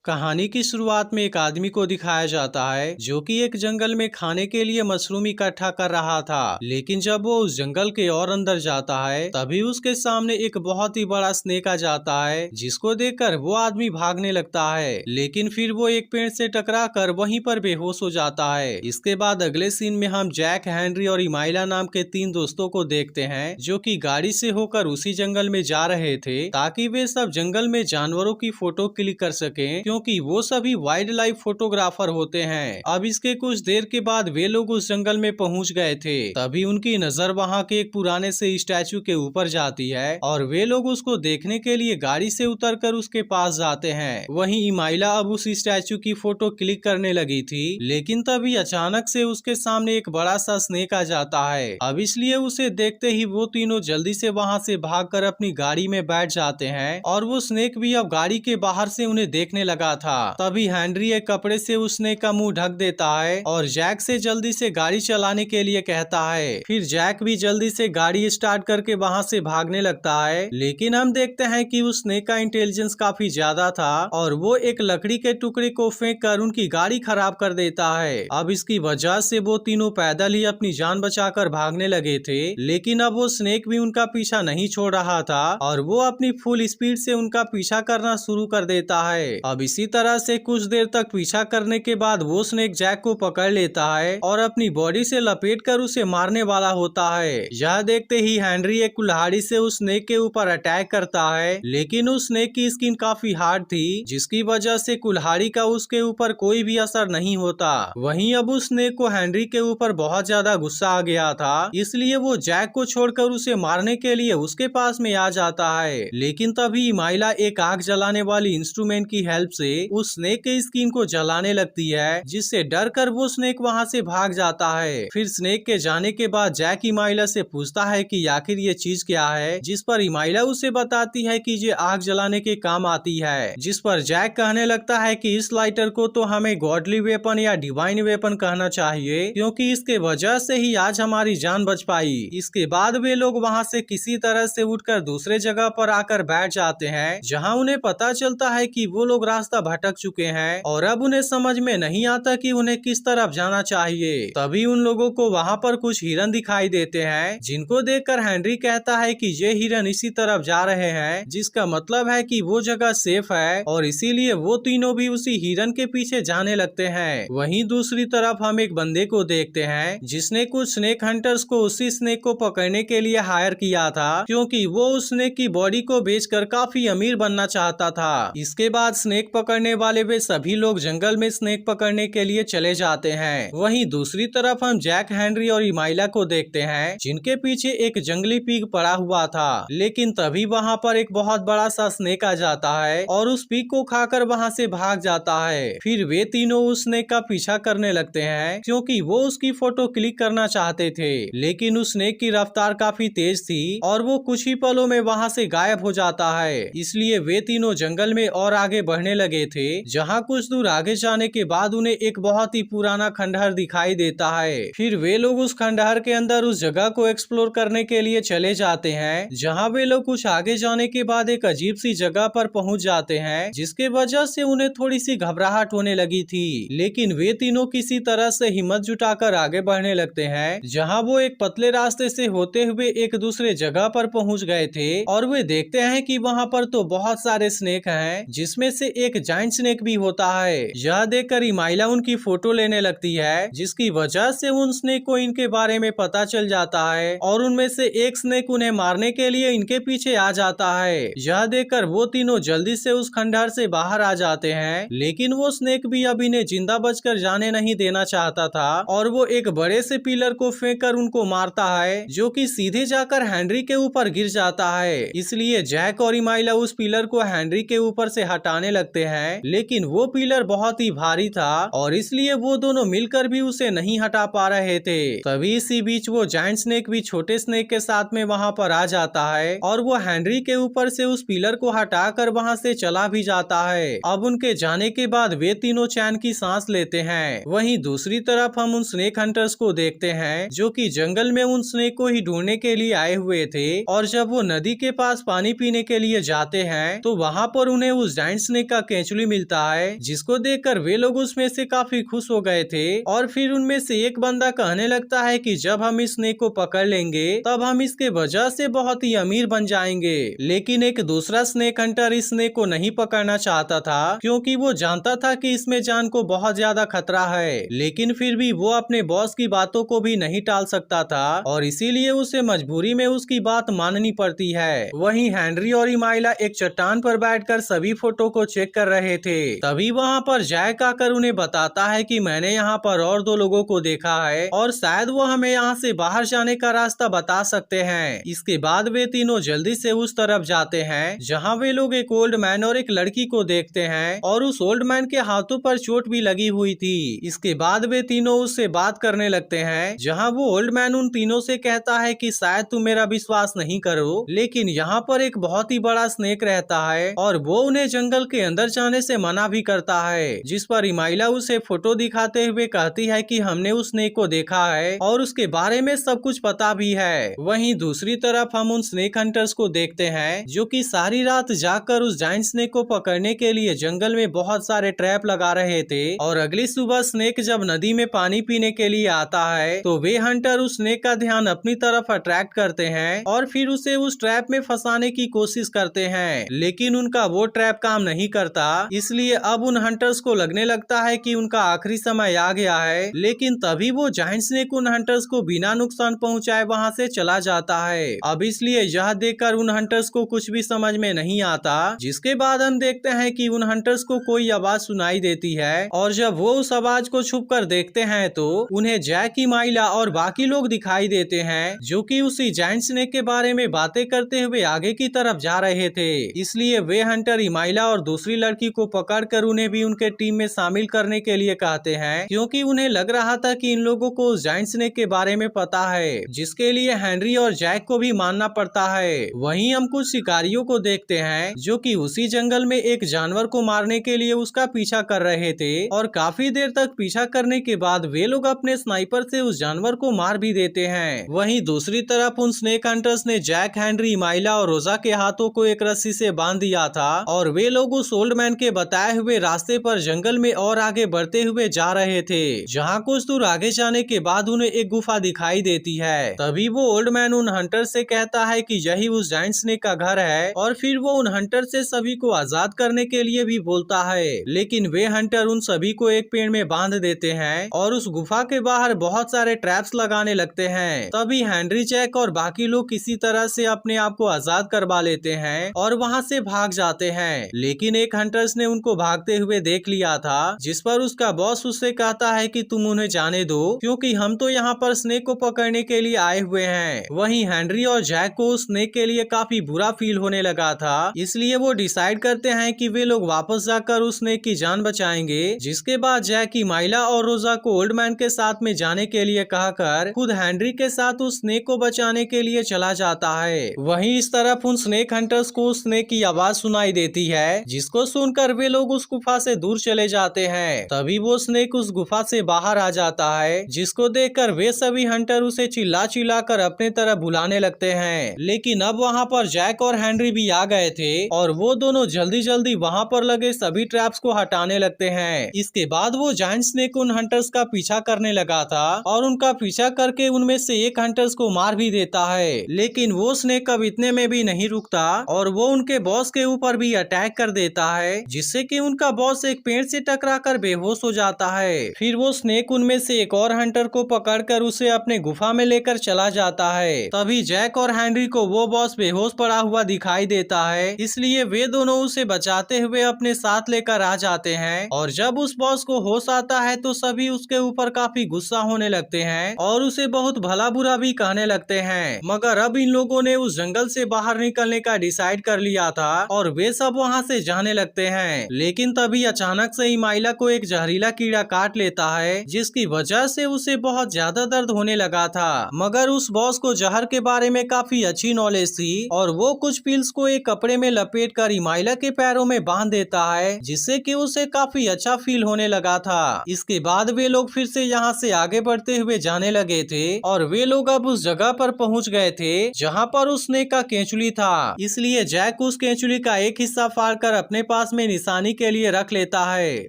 कहानी की शुरुआत में एक आदमी को दिखाया जाता है जो कि एक जंगल में खाने के लिए मशरूम इकट्ठा कर रहा था। लेकिन जब वो उस जंगल के और अंदर जाता है तभी उसके सामने एक बहुत ही बड़ा स्नेक आ जाता है, जिसको देखकर वो आदमी भागने लगता है। लेकिन फिर वो एक पेड़ से टकरा कर वहीं पर बेहोश हो जाता है। इसके बाद अगले सीन में हम जैक, हेनरी और इमाइला नाम के तीन दोस्तों को देखते हैं जो कि गाड़ी से होकर उसी जंगल में जा रहे थे ताकि वे सब जंगल में जानवरों की फोटो क्लिक कर सकें, क्योंकि वो सभी वाइल्ड लाइफ फोटोग्राफर होते हैं। अब इसके कुछ देर के बाद वे लोग उस जंगल में पहुंच गए थे। तभी उनकी नजर वहां के एक पुराने से स्टैचू के ऊपर जाती है और वे लोग उसको देखने के लिए गाड़ी से उतरकर उसके पास जाते हैं। वहीं इमाइला अब उस स्टैचू की फोटो क्लिक करने लगी थी, लेकिन तभी अचानक से उसके सामने एक बड़ा सा स्नेक आ जाता है। अब इसलिए उसे देखते ही वो तीनों जल्दी से वहां से भागकर अपनी गाड़ी में बैठ जाते हैं और वो स्नेक भी अब गाड़ी के बाहर से उन्हें देखने लगा था। तभी हेनरी एक कपड़े से उस स्नेक का मुंह ढक देता है और जैक से जल्दी से गाड़ी चलाने के लिए कहता है। फिर जैक भी जल्दी से गाड़ी स्टार्ट करके वहां से भागने लगता है। लेकिन हम देखते हैं कि उस स्नेक का इंटेलिजेंस काफी ज्यादा था और वो एक लकड़ी के टुकड़े को फेंक कर उनकी गाड़ी खराब कर देता है। अब इसकी वजह से वो तीनों पैदल ही अपनी जान बचाकर भागने लगे थे। लेकिन अब वो स्नेक भी उनका पीछा नहीं छोड़ रहा था और वो अपनी फुल स्पीड से उनका पीछा करना शुरू कर देता है। अब इसी तरह से कुछ देर तक पीछा करने के बाद वो स्नेक जैक को पकड़ लेता है और अपनी बॉडी से लपेटकर उसे मारने वाला होता है। यह देखते ही हेनरी एक कुल्हाड़ी से उस स्नेक के ऊपर अटैक करता है, लेकिन उस स्नेक की स्किन काफी हार्ड थी जिसकी वजह से कुल्हाड़ी का उसके ऊपर कोई भी असर नहीं होता। वहीं अब उस स्नेक को हेनरी के ऊपर बहुत ज्यादा गुस्सा आ गया था, इसलिए वो जैक को छोड़कर उसे मारने के लिए उसके पास में आ जाता है। लेकिन तभी इमाइला एक आग जलाने वाली इंस्ट्रूमेंट की हेल्प से उस स्नेक के स्किन को जलाने लगती है, जिससे डर कर वो स्नेक वहां से भाग जाता है। फिर स्नेक के जाने के बाद जैक इमाइला से पूछता है कि आखिर ये चीज क्या है, जिस पर इमाइला उसे बताती है कि ये आग जलाने के काम आती है। जिस पर जैक कहने लगता है कि इस लाइटर को तो हमें गॉडली वेपन या डिवाइन वेपन कहना चाहिए, क्योंकि इसके वजह से ही आज हमारी जान बच पाई। इसके बाद वे लोग वहाँ से किसी तरह से उठकर दूसरे जगह पर आकर बैठ जाते हैं, जहाँ उन्हें पता चलता है कि वो लोग रास्ता भटक चुके हैं और अब उन्हें समझ में नहीं आता कि उन्हें किस तरफ जाना चाहिए। तभी उन लोगों को वहाँ पर कुछ हिरन दिखाई देते हैं, जिनको देखकर हेनरी कहता है कि ये हिरन इसी तरफ जा रहे हैं, जिसका मतलब है कि वो जगह सेफ है और इसीलिए वो तीनों भी उसी हिरन के पीछे जाने लगते हैं। वहीं दूसरी तरफ हम एक बंदे को देखते हैं जिसने कुछ स्नेक हंटर्स को उसी स्नेक को पकड़ने के लिए हायर किया था, क्योंकि वो उस स्नेक की बॉडी को बेचकर काफी अमीर बनना चाहता था। इसके बाद स्नेक पकड़ने वाले वे सभी लोग जंगल में स्नेक पकड़ने के लिए चले जाते हैं। वहीं दूसरी तरफ हम जैक, हेनरी और इमाइला को देखते हैं जिनके पीछे एक जंगली पिग पड़ा हुआ था। लेकिन तभी वहाँ पर एक बहुत बड़ा सा स्नेक आ जाता है और उस पिग को खाकर वहाँ से भाग जाता है। फिर वे तीनों उस स्नेक का पीछा करने लगते हैं, क्योंकि वो उसकी फोटो क्लिक करना चाहते थे। लेकिन उस स्नेक की रफ्तार काफी तेज थी और वो कुछ ही पलों में वहाँ से गायब हो जाता है। इसलिए वे तीनों जंगल में और आगे बढ़ने लगे थे, जहाँ कुछ दूर आगे जाने के बाद उन्हें एक बहुत ही पुराना खंडहर दिखाई देता है। फिर वे लोग उस खंडहर के अंदर उस जगह को एक्सप्लोर करने के लिए चले जाते हैं, जहाँ वे लोग कुछ आगे जाने के बाद एक अजीब सी जगह पर पहुँच जाते हैं, जिसके वजह से उन्हें थोड़ी सी घबराहट होने लगी थी। लेकिन वे तीनों किसी तरह से हिम्मत जुटाकर आगे बढ़ने लगते हैं, जहाँ वो एक पतले रास्ते से होते हुए एक दूसरे जगह पर पहुँच गए थे और वे देखते हैं कि वहाँ पर तो बहुत सारे स्नेक हैं, जिसमें से एक जाइंट स्नेक भी होता है। यह देखकर इमाइला उनकी फोटो लेने लगती है, जिसकी वजह से उन स्नेक को इनके बारे में पता चल जाता है और उनमें से एक स्नेक उन्हें मारने के लिए इनके पीछे आ जाता है। यह देखकर वो तीनों जल्दी से उस खंडहर से बाहर आ जाते हैं, लेकिन वो स्नेक भी अब इन्हें जिंदा बचकर जाने नहीं देना चाहता था और वो एक बड़े से पिलर को फेंक कर उनको मारता है, जो कि सीधे जाकर हेनरी के ऊपर गिर जाता है। इसलिए जैक और इमाइला उस पिलर को हेनरी के ऊपर से हटाने लगते हैं, लेकिन वो पिलर बहुत ही भारी था और इसलिए वो दोनों मिलकर भी उसे नहीं हटा पा रहे थे। तभी इसी बीच वो जायंट स्नेक भी छोटे स्नेक के साथ में वहाँ पर आ जाता है और वो हेनरी के ऊपर से उस पिलर को हटाकर वहाँ से चला भी जाता है। अब उनके जाने के बाद वे तीनों चैन की सांस लेते हैं। वहीं दूसरी तरफ हम उन स्नेक हंटर्स को देखते हैं जो कि जंगल में उन स्नेक को ही ढूंढने के लिए आए हुए थे और जब वो नदी के पास पानी पीने के लिए जाते हैं तो वहाँ पर उन्हें उस जायंट स्नेक का केंचुली मिलता है, जिसको देखकर वे लोग उसमें से काफी खुश हो गए थे। और फिर उनमें से एक बंदा कहने लगता है कि जब हम इस स्नेक को पकड़ लेंगे तब हम इसके वजह से बहुत ही अमीर बन जाएंगे। लेकिन एक दूसरा स्नेक हंटर इस स्नेक को नहीं पकड़ना चाहता था, क्योंकि वो जानता था कि इसमें जान को बहुत ज्यादा खतरा है। लेकिन फिर भी वो अपने बॉस की बातों को भी नहीं टाल सकता था और इसीलिए उसे मजबूरी में उसकी बात माननी पड़ती है। वहीं हेनरी और इमाइला एक चट्टान पर बैठकर सभी फोटो को चेक कर रहे थे। तभी वहाँ पर जैक आकर उन्हें बताता है कि मैंने यहाँ पर और 2 लोगों को देखा है और शायद वो हमें यहाँ से बाहर जाने का रास्ता बता सकते हैं। इसके बाद वे तीनों जल्दी से उस तरफ जाते हैं जहाँ वे लोग एक ओल्ड मैन और एक लड़की को देखते हैं और उस ओल्ड मैन के हाथों पर चोट भी लगी हुई थी। इसके बाद वे तीनों उससे बात करने लगते हैं, जहाँ वो ओल्ड मैन उन तीनों से कहता है कि शायद तुम मेरा विश्वास नहीं करो, लेकिन यहाँ पर एक बहुत ही बड़ा स्नेक रहता है और वो उन्हें जंगल के अंदर जाने से मना भी करता है। जिस पर इमाइला उसे फोटो दिखाते हुए कहती है कि हमने उस स्नेक को देखा है और उसके बारे में सब कुछ पता भी है। वहीं दूसरी तरफ हम उन स्नेक हंटर्स को देखते हैं जो कि सारी रात जाकर उस जायंट स्नेक को पकड़ने के लिए जंगल में बहुत सारे ट्रैप लगा रहे थे। और अगली सुबह स्नेक जब नदी में पानी पीने के लिए आता है तो वे हंटर उस स्नेक का ध्यान अपनी तरफ अट्रैक्ट करते हैं और फिर उसे उस ट्रैप में फंसाने की कोशिश करते हैं, लेकिन उनका वो ट्रैप काम नहीं करता। इसलिए अब उन हंटर्स को लगने लगता है कि उनका आखिरी समय आ गया है। लेकिन तभी वो जायंट स्नेक उन हंटर्स को बिना नुकसान पहुंचाए वहां से चला जाता है। अब इसलिए यह देखकर उन हंटर्स को कुछ भी समझ में नहीं आता। जिसके बाद हम देखते हैं कि उन हंटर्स को कोई आवाज सुनाई देती है और जब वो उस आवाज को छुप कर देखते हैं तो उन्हें जैक, इमाइला और बाकी लोग दिखाई देते हैं जो कि उसी जायंट स्नेक के बारे में बातें करते हुए आगे की तरफ जा रहे थे। इसलिए वे हंटर इमाइला और दूसरी लड़की को पकड़कर उन्हें भी उनके टीम में शामिल करने के लिए कहते हैं, क्योंकि उन्हें लग रहा था कि इन लोगों को उस जायंट स्नेक के बारे में पता है, जिसके लिए हेनरी और जैक को भी मानना पड़ता है। वहीं हम कुछ शिकारियों को देखते हैं जो कि उसी जंगल में एक जानवर को मारने के लिए उसका पीछा कर रहे थे और काफी देर तक पीछा करने के बाद वे लोग अपने स्नाइपर से उस जानवर को मार भी देते हैं। वहीं दूसरी तरफ उन स्नेक हंटर्स ने जैक, हेनरी, इमाइला और रोजा के हाथों को एक रस्सी से बांध दिया था और वे लोग उस ओल्ड मैन के बताए हुए रास्ते पर जंगल में और आगे बढ़ते हुए जा रहे थे, जहाँ कुछ दूर आगे जाने के बाद उन्हें एक गुफा दिखाई देती है। तभी वो ओल्ड मैन उन हंटर से कहता है कि यही उस जायंट स्नेक का घर है और फिर वो उन हंटर से सभी को आजाद करने के लिए भी बोलता है। लेकिन वे हंटर उन सभी को एक पेड़ में बांध देते हैं और उस गुफा के बाहर बहुत सारे ट्रैप्स लगाने लगते हैं। तभी हेनरी, जैक और बाकी लोग किसी तरह से अपने आप को आजाद करवा लेते हैं और वहाँ से भाग जाते हैं। लेकिन एक हंटर्स ने उनको भागते हुए देख लिया था, जिस पर उसका बॉस उससे कहता है कि तुम उन्हें जाने दो, क्योंकि हम तो यहाँ पर स्नेक को पकड़ने के लिए आए हुए हैं। वहीं हेनरी और जैक को उस स्नेक के लिए काफी बुरा फील होने लगा था, इसलिए वो डिसाइड करते हैं कि वे लोग वापस जाकर उस स्नेक की जान बचाएंगे। जिसके बाद जैक, इमाइला और रोजा को ओल्ड मैन के साथ में जाने के लिए कहकर खुद हेनरी के साथ उस स्नेक को बचाने के लिए चला जाता है। वहीं इस तरफ उन स्नेक हंटर्स को उस स्नेक की आवाज सुनाई देती है, जिसको सुनकर वे लोग उस गुफा से दूर चले जाते हैं। तभी वो स्नेक उस गुफा से बाहर आ जाता है, जिसको देखकर वे सभी हंटर उसे चिल्ला चिल्ला कर अपने तरफ बुलाने लगते हैं। लेकिन अब वहाँ पर जैक और हेनरी भी आ गए थे और वो दोनों जल्दी जल्दी वहाँ पर लगे सभी ट्रैप्स को हटाने लगते हैं। इसके बाद वो जायंट स्नेक उन हंटर्स का पीछा करने लगा था और उनका पीछा करके उनमें से एक हंटर्स को मार भी देता है। लेकिन वो स्नेक अब इतने में भी नहीं रुकता और वो उनके बॉस के ऊपर भी अटैक कर देता है, जिससे कि उनका बॉस एक पेड़ से टकराकर बेहोश हो जाता है। फिर वो स्नेक उनमें से एक और हंटर को पकड़कर उसे अपने गुफा में लेकर चला जाता है। तभी जैक और हेनरी को वो बॉस बेहोश पड़ा हुआ दिखाई देता है, इसलिए वे दोनों उसे बचाते हुए अपने साथ लेकर आ जाते हैं। और जब उस बॉस को होश आता है तो सभी उसके ऊपर काफी गुस्सा होने लगते हैं और उसे बहुत भला बुरा भी कहने लगते हैं। मगर अब इन लोगों ने उस जंगल से बाहर निकलने का डिसाइड कर लिया था और वे सब वहाँ से जाने लगते हैं। लेकिन तभी अचानक से इमाइला को एक जहरीला कीड़ा काट लेता है, जिसकी वजह से उसे बहुत ज्यादा दर्द होने लगा था। मगर उस बॉस को जहर के बारे में काफी अच्छी नॉलेज थी और वो कुछ पिल्स को एक कपड़े में लपेट कर इमाइला के पैरों में बांध देता है, जिससे कि उसे काफी अच्छा फील होने लगा था। इसके बाद वे लोग फिर से यहाँ से आगे बढ़ते हुए जाने लगे थे और वे लोग अब उस जगह पर पहुँच गए थे जहाँ पर उस स्नेक का केंचुली था। इसलिए जैक उस केंचुली का एक हिस्सा फाड़ कर अपने पास पास में निशानी के लिए रख लेता है।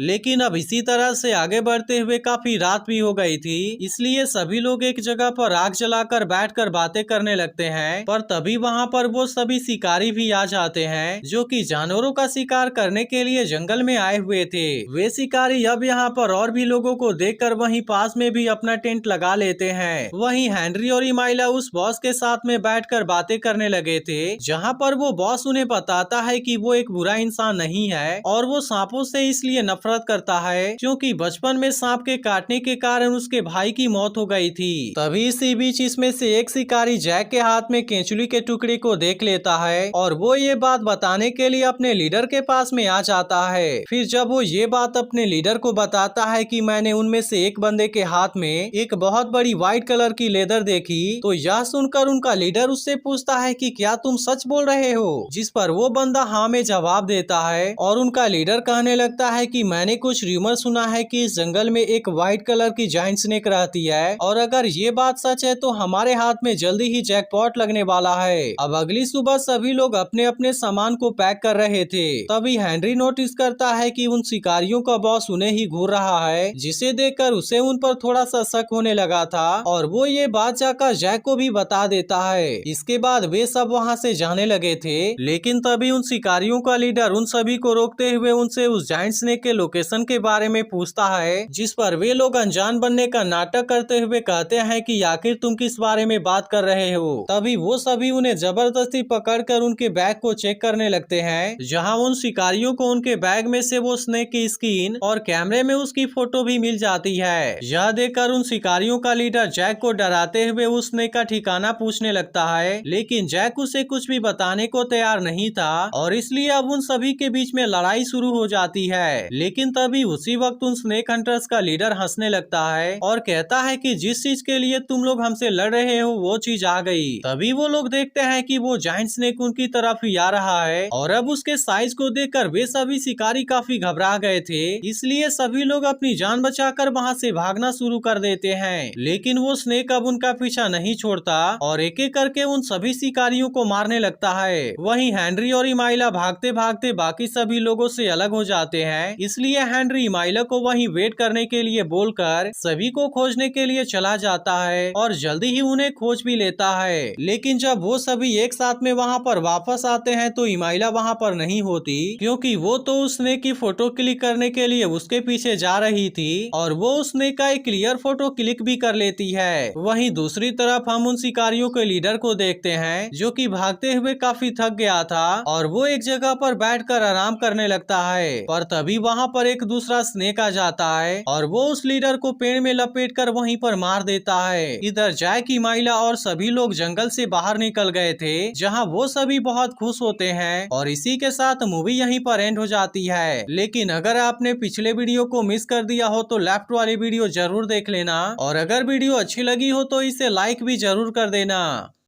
लेकिन अब इसी तरह से आगे बढ़ते हुए काफी रात भी हो गई थी, इसलिए सभी लोग एक जगह पर आग जलाकर बैठकर बातें करने लगते हैं। पर तभी वहाँ पर वो सभी शिकारी भी आ जाते हैं जो कि जानवरों का शिकार करने के लिए जंगल में आए हुए थे। वे शिकारी अब यहाँ पर और भी लोगों को देखकर वहीं पास में भी अपना टेंट लगा लेते हैं। वहीं हेनरी और इमाइला उस बॉस के साथ में बैठकर बातें करने लगे थे, जहाँ पर वो बॉस उन्हें बताता है कि वो एक बुरा इंसान नहीं है और वो सांपों से इसलिए नफरत करता है क्योंकि बचपन में सांप के काटने के कारण उसके भाई की मौत हो गई थी। तभी इसी बीच इसमें से एक शिकारी जैक के हाथ में केंचुली के टुकड़े को देख लेता है और वो ये बात बताने के लिए अपने लीडर के पास में आ जाता है। फिर जब वो ये बात अपने लीडर को बताता है कि मैंने उनमें से एक बंदे के हाथ में एक बहुत बड़ी व्हाइट कलर की लेदर देखी, तो यह सुनकर उनका लीडर उससे पूछता है कि क्या तुम सच बोल रहे हो, जिस पर वो बंदा हाँ में जवाब देता है और उनका लीडर कहने लगता है कि मैंने कुछ र्यूमर सुना है कि इस जंगल में एक व्हाइट कलर की जायंट स्नेक रहती है और अगर ये बात सच है तो हमारे हाथ में जल्दी ही जैकपॉट लगने वाला है। अब अगली सुबह सभी लोग अपने अपने सामान को पैक कर रहे थे। तभी हेनरी नोटिस करता है कि उन शिकारियों का बॉस उन्हें ही घूर रहा है, जिसे देखकर उसे उन पर थोड़ा सा शक होने लगा था और वो ये बात जाकर जैक को भी बता देता है। इसके बाद वे सब वहाँ से जाने लगे थे, लेकिन तभी उन शिकारियों का लीडर उन सभी को रोकते हुए उनसे उस जायंट स्नेक के लोकेशन के बारे में पूछता है, जिस पर वे लोग अनजान बनने का नाटक करते हुए कहते हैं कि आखिर तुम किस बारे में बात कर रहे हो। तभी वो सभी उन्हें जबरदस्ती पकड़कर उनके बैग को चेक करने लगते हैं, जहां उन शिकारियों को उनके बैग में से वो स्नेक की स्किन और कैमरे में उसकी फोटो भी मिल जाती है। यह देखकर उन शिकारियों का लीडर जैक को डराते हुए उस स्नेक का ठिकाना पूछने लगता है, लेकिन जैक उसे कुछ भी बताने को तैयार नहीं था और इसलिए अब उन सभी के बीच में लड़ाई शुरू हो जाती है। लेकिन तभी उसी वक्त उन स्नेक हंटर्स का लीडर हंसने लगता है और कहता है कि जिस चीज के लिए तुम लोग हमसे लड़ रहे हो वो चीज आ गई। तभी वो लोग देखते हैं कि वो जायंट स्नेक उनकी तरफ ही आ रहा है और अब उसके साइज को देखकर वे सभी शिकारी काफी घबरा गए थे, इसलिए सभी लोग अपनी जान बचाकर वहाँ से भागना शुरू कर देते हैं। लेकिन वो स्नेक अब उनका पीछा नहीं छोड़ता और एक एक करके उन सभी शिकारियों को मारने लगता है। वहीं हेनरी और इमाइला भागते भागते बाकी सभी लोगों से अलग हो जाते हैं, इसलिए हेनरी इमाइला को वहीं वेट करने के लिए बोलकर सभी को खोजने के लिए चला जाता है और जल्दी ही उन्हें खोज भी लेता है। लेकिन जब वो सभी एक साथ में वहाँ पर वापस आते हैं तो इमाइला वहाँ पर नहीं होती, क्योंकि वो तो उस स्नेक की फोटो क्लिक करने के लिए उसके पीछे जा रही थी और वो उस स्नेक का एक क्लियर फोटो क्लिक भी कर लेती है। वहीं दूसरी तरफ हम उन शिकारियों के लीडर को देखते हैं जो कि भागते हुए काफी थक गया था और वो एक जगह पर बैठकर आराम करने लगता है। पर तभी वहाँ पर एक दूसरा स्नेक आ जाता है और वो उस लीडर को पेड़ में लपेटकर वहीं पर मार देता है। इधर जैक, इमाइला और सभी लोग जंगल से बाहर निकल गए थे, जहाँ वो सभी बहुत खुश होते हैं और इसी के साथ मूवी यहीं पर एंड हो जाती है। लेकिन अगर आपने पिछले वीडियो को मिस कर दिया हो तो लेफ्ट वाली वीडियो जरूर देख लेना और अगर वीडियो अच्छी लगी हो तो इसे लाइक भी जरूर कर देना।